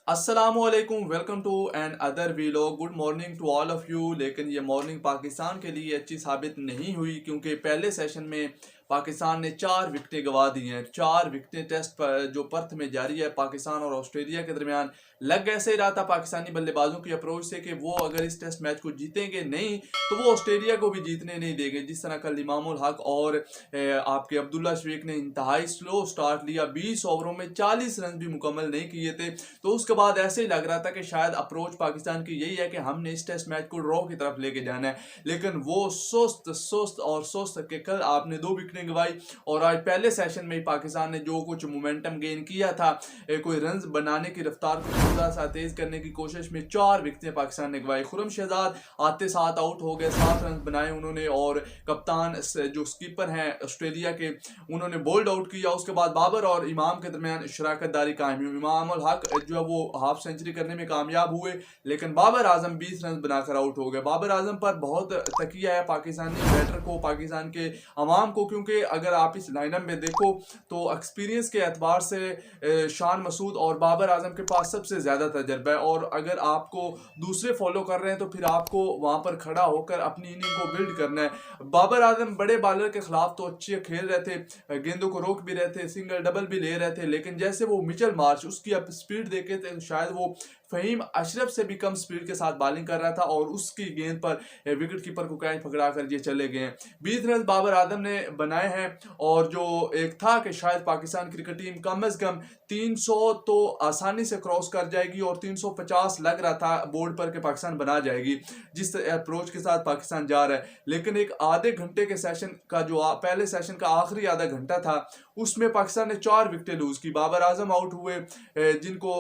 अस्सलामुअलैकुम, welcome to another vlog. Good morning to all of you. लेकिन ये morning Pakistan के लिए अच्छी साबित नहीं हुई, क्योंकि पहले सेशन में पाकिस्तान ने 4 विकेटें गंवा दी हैं। 4 विकेटें टेस्ट पर जो पर्थ में जारी है पाकिस्तान और ऑस्ट्रेलिया के दरमियान। लग ऐसे ही रहा था पाकिस्तानी बल्लेबाजों की अप्रोच से कि वो अगर इस टेस्ट मैच को जीतेंगे नहीं तो वो ऑस्ट्रेलिया को भी जीतने नहीं देंगे। जिस तरह कल इमामुल हक और आपके अब्दुल्ला शफीक ने इंतहाई स्लो स्टार्ट लिया, 20 ओवरों में 40 रन भी मुकम्मल नहीं किए थे। तो उसके बाद ऐसे ही लग रहा था कि शायद अप्रोच पाकिस्तान की यही है कि हमने इस टेस्ट मैच को ड्रॉ की तरफ लेके जाना है। लेकिन वो सुस्त सुस्त और सुस्त के कल आपने 2 विकेटें गंवाई और आज पहले सेशन में ही पाकिस्तान ने जो कुछ मोमेंटम गेन किया था, कोई रन बनाने की रफ्तार को थोड़ा सा तेज करने की कोशिश में 4 विकेटें पाकिस्तान ने गंवाई। खुरम शहजाद आते साथ आउट हो गए, 7 रन बनाए उन्होंने और कप्तान जो स्कीपर हैं ऑस्ट्रेलिया के उन्होंने बोल्ड आउट किया। उसके बाद बाबर और इमाम के दरमियान शराकतदारी कायम हुई। इमाम उल हक जो है वो हाफ सेंचुरी करने में कामयाब हुए, लेकिन बाबर आजम 20 रन बनाकर आउट हो गए। बाबर आजम पर बहुत तकिया है पाकिस्तानी बैटर को, पाकिस्तान के अवाम को, क्योंकि अगर आप इस लाइनअप में देखो तो एक्सपीरियंस के एतबार से शान मसूद और बाबर आजम के पास सबसे ज़्यादा तजर्बा है। और अगर आपको दूसरे फॉलो कर रहे हैं तो फिर आपको वहाँ पर खड़ा होकर अपनी इनिंग को बिल्ड करना है। बाबर आजम बड़े बॉलर के खिलाफ तो अच्छे खेल रहे थे, गेंदों को रोक भी रहे थे, सिंगल डबल भी ले रहे थे, लेकिन जैसे वो मिचेल मार्श उसकी अब स्पीड देखे थे शायद वो फहीम अशरफ से भी कम स्पीड के साथ बॉलिंग कर रहा था और उसकी गेंद पर विकेट कीपर को कैच पकड़ा कर ये चले गए। 20 रन बाबर आजम ने बनाए हैं और जो एक था कि शायद पाकिस्तान क्रिकेट टीम कम अज कम 300 तो आसानी से क्रॉस कर जाएगी और 350 लग रहा था बोर्ड पर कि पाकिस्तान बना जाएगी जिस अप्रोच के साथ पाकिस्तान जा रहा है। लेकिन एक आधे घंटे के सेशन का जो पहले सेशन का आखिरी आधा घंटा था उसमें पाकिस्तान ने 4 विकेटें लूज की। बाबर आजम आउट हुए, जिनको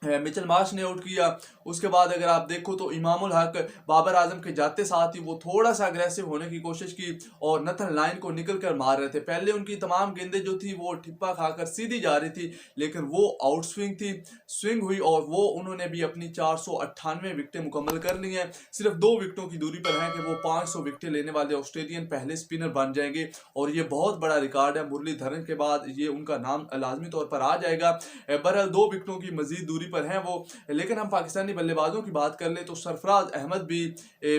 मिचेल मार्श ने आउट किया। उसके बाद अगर आप देखो तो इमामुल हक बाबर आजम के जाते साथ ही वो थोड़ा सा अग्रेसिव होने की कोशिश की और नथन लाइन को निकल कर मार रहे थे। पहले उनकी तमाम गेंदें जो थी वो ठिप्पा खाकर सीधी जा रही थी, लेकिन वो आउट स्विंग थी, स्विंग हुई और वो उन्होंने भी अपनी 498 विकेटें मुकम्मल कर ली हैं। सिर्फ 2 विकेटों की दूरी पर हैं कि वो 500 विकेटें लेने वाले ऑस्ट्रेलियन पहले स्पिनर बन जाएंगे और ये बहुत बड़ा रिकॉर्ड है। मुरलीधरन के बाद ये उनका नाम लाजमी तौर पर आ जाएगा। बहरहाल 2 विकेटों की मजीद दूरी पर हैं वो। लेकिन हम पाकिस्तानी बल्लेबाजों की बात कर ले तो सरफराज अहमद भी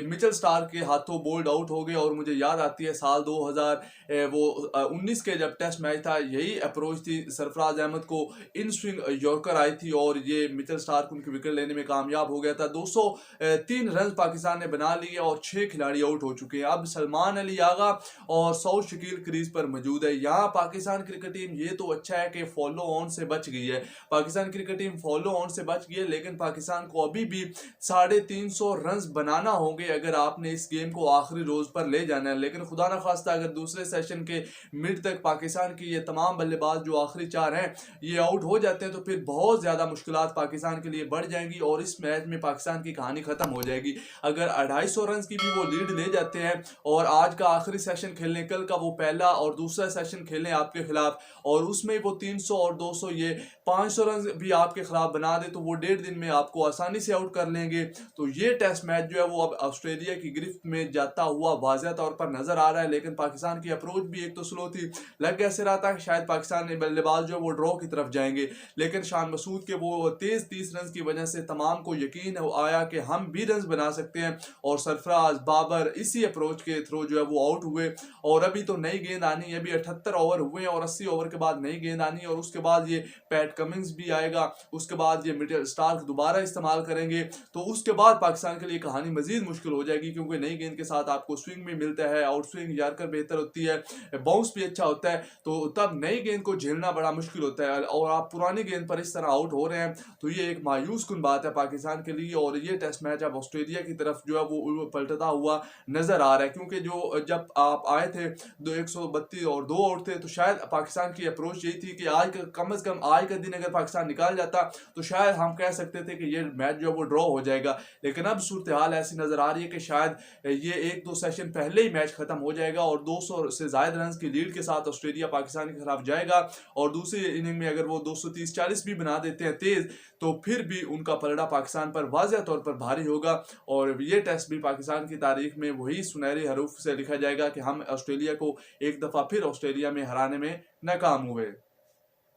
मिचेल स्टार्क के हाथों बोल्ड आउट हो गए और मुझे याद आती है साल 2019 के जब टेस्ट मैच था, यही अप्रोच थी। सरफराज अहमद को इन स्विंग यॉर्कर आई थी और ये मिचेल स्टार्क उनकी विकेट लेने में कामयाब हो गया था। 203 रन पाकिस्तान ने बना लिए और 6 खिलाड़ी आउट हो चुके हैं। अब सलमान अली आगा और सऊद शकील क्रीज पर मौजूद है। यहाँ पाकिस्तान क्रिकेट टीम ये तो अच्छा है कि फॉलो ऑन से बच गई है। Pakistan cricket team follow on से बच गई है, लेकिन पाकिस्तान को अभी भी 350 रन बनाना होंगे अगर आपने इस गेम को आखिरी रोज पर ले जाना है। लेकिन खुदा ना खास्ता अगर दूसरे सेशन के मिड तक पाकिस्तान की ये तमाम बल्लेबाज जो आखिरी 4 हैं ये आउट हो जाते हैं तो फिर बहुत ज्यादा मुश्किलात पाकिस्तान के लिए बढ़ जाएंगी और इस मैच में पाकिस्तान की कहानी खत्म हो जाएगी। अगर 250 रन की भी वो लीड ले जाते हैं और आज का आखिरी सेशन खेलने, कल का वो पहला और दूसरा सेशन खेलने आपके खिलाफ और उसमें वो 300 और 200 ये 500 रन भी आपके खिलाफ बना दे तो वो 1.5 दिन में आपको आसानी से आउट कर लेंगे। तो ये टेस्ट मैच जो है वो अब ऑस्ट्रेलिया की गिरफ्त में जाता हुआ वाज़ह तौर पर नजर आ रहा है। लेकिन पाकिस्तान की अप्रोच भी एक तो स्लो थी, लग ऐसे रहा था कि शायद पाकिस्तान ने बल्लेबाज जो है वो ड्रॉ की तरफ जाएंगे, लेकिन शान मसूद के वो तेज 30 रन की वजह से तमाम को यकीन आया कि हम भी रन बना सकते हैं और सरफराज बाबर इसी अप्रोच के थ्रू जो है वो आउट हुए। और अभी तो नई गेंद आनी है, अभी 78 ओवर हुए हैं और 80 ओवर के बाद नई गेंद आनी है और उसके बाद ये पैट कमिंग्स भी आएगा, उसके बाद ये मिचेल स्टार्क दोबारा इस्तेमाल करेंगे। तो उसके बाद पाकिस्तान के लिए कहानी मजीद मुश्किल हो जाएगी, क्योंकि नई गेंद के साथ आपको स्विंग भी मिलता है, आउट स्विंग यार्कर बेहतर होती है, बाउंस भी अच्छा होता है, तो तब नई गेंद को झेलना बड़ा मुश्किल होता है और आप पुरानी गेंद पर इस तरह आउट हो रहे हैं तो ये एक मायूस कुन बात है पाकिस्तान के लिए। और ये टेस्ट मैच अब ऑस्ट्रेलिया की तरफ जो है वो पलटता हुआ नजर आ रहा है, क्योंकि जो जब आप आए थे 132 और 2 आउट थे तो शायद पाकिस्तान की अप्रोच यही थी कि आज कम अज कम आज का दिन अगर पाकिस्तान निकाल जाता तो शायद हम कह सकते थे कि ये मैच जो है वो ड्रॉ हो जाएगा। लेकिन अब सूरत हाल ऐसी नजर आ रही है कि शायद ये 1-2 सेशन पहले ही मैच खत्म हो जाएगा और 200 से ज्यादा रन की लीड के साथ ऑस्ट्रेलिया पाकिस्तान के खिलाफ जाएगा और दूसरी इनिंग में अगर वो 230-40 भी बना देते हैं तेज तो फिर भी उनका पलड़ा पाकिस्तान पर वाज़ह तौर पर भारी होगा और ये टेस्ट भी पाकिस्तान की तारीख में वही सुनहरे हरूफ से लिखा जाएगा कि हम ऑस्ट्रेलिया को एक दफा फिर ऑस्ट्रेलिया में हराने में नाकाम हुए।